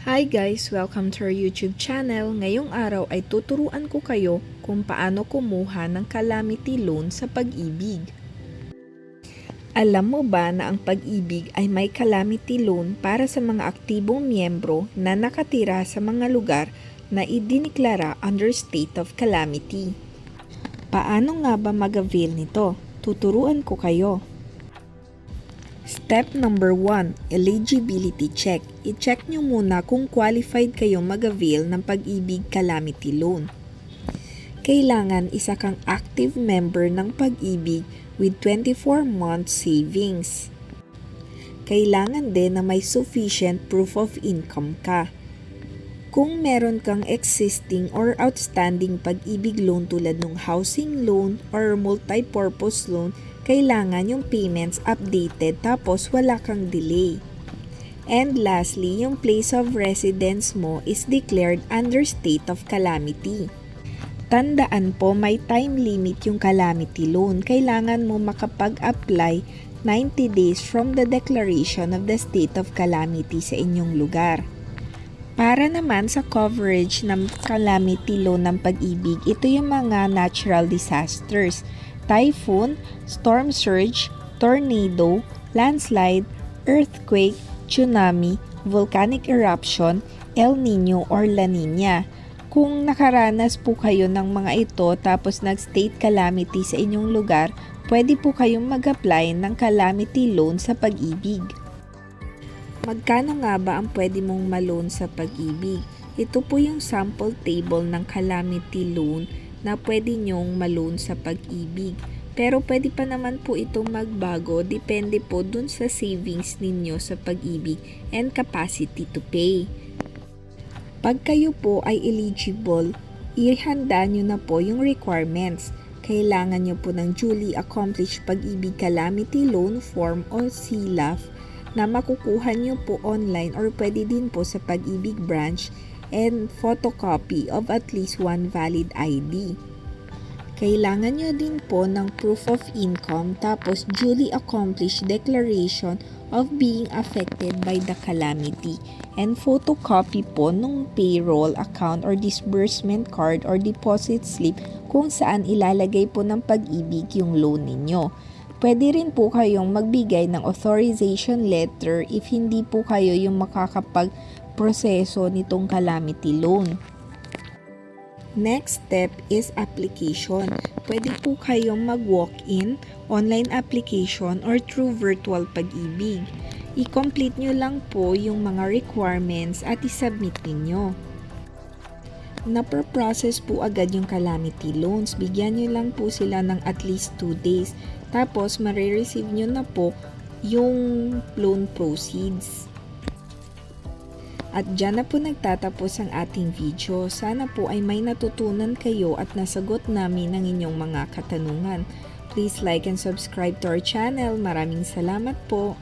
Hi guys! Welcome to our YouTube channel. Ngayong araw ay tuturuan ko kayo kung paano kumuha ng calamity loan sa pag-ibig. Alam mo ba na ang pag-ibig ay may calamity loan para sa mga aktibong miyembro na nakatira sa mga lugar na idiniklara under state of calamity? Paano nga ba mag-avail nito? Tuturuan ko kayo. Step number 1, eligibility check. I-check nyo muna kung qualified kayong mag-avail ng pag-ibig calamity loan. Kailangan isa kang active member ng pag-ibig with 24 months savings. Kailangan din na may sufficient proof of income ka. Kung meron kang existing or outstanding pag-ibig loan tulad ng housing loan or multi-purpose loan, kailangan yung payments updated tapos wala kang delay. And lastly, yung place of residence mo is declared under state of calamity. Tandaan po, may time limit yung calamity loan. Kailangan mo makapag-apply 90 days from the declaration of the state of calamity sa inyong lugar. Para naman sa coverage ng calamity loan ng pag-ibig, ito yung mga natural disasters: typhoon, storm surge, tornado, landslide, earthquake, tsunami, volcanic eruption, El Nino or La Nina. Kung nakaranas po kayo ng mga ito tapos nag-state calamity sa inyong lugar, pwede po kayong mag-apply ng calamity loan sa pag-ibig. Magkano nga ba ang pwede mong ma-loan sa pag-ibig? Ito po yung sample table ng calamity loan na pwede nyong ma-loan sa pag-ibig. Pero pwede pa naman po itong magbago, depende po dun sa savings ninyo sa pag-ibig and capacity to pay. Pag kayo po ay eligible, ihanda nyo na po yung requirements. Kailangan nyo po ng duly accomplished pag-ibig calamity loan form o CLAF na makukuha nyo po online or pwede din po sa pag-ibig branch, and photocopy of at least one valid ID. Kailangan nyo din po ng proof of income tapos duly accomplished declaration of being affected by the calamity, and photocopy po nung payroll account or disbursement card or deposit slip kung saan ilalagay po ng pag-ibig yung loan ninyo. Pwede rin po kayong magbigay ng authorization letter if hindi po kayo yung makakapag-proseso nitong calamity loan. Next step is application. Pwede po kayong mag-walk-in, online application, or through virtual pag-ibig. I-complete nyo lang po yung mga requirements at isubmit ninyo. Napo-process po agad yung calamity loans. Bigyan nyo lang po sila ng at least 2 days. Tapos, marireceive nyo na po yung loan proceeds. At dyan na po nagtatapos ang ating video. Sana po ay may natutunan kayo at nasagot namin ang inyong mga katanungan. Please like and subscribe to our channel. Maraming salamat po.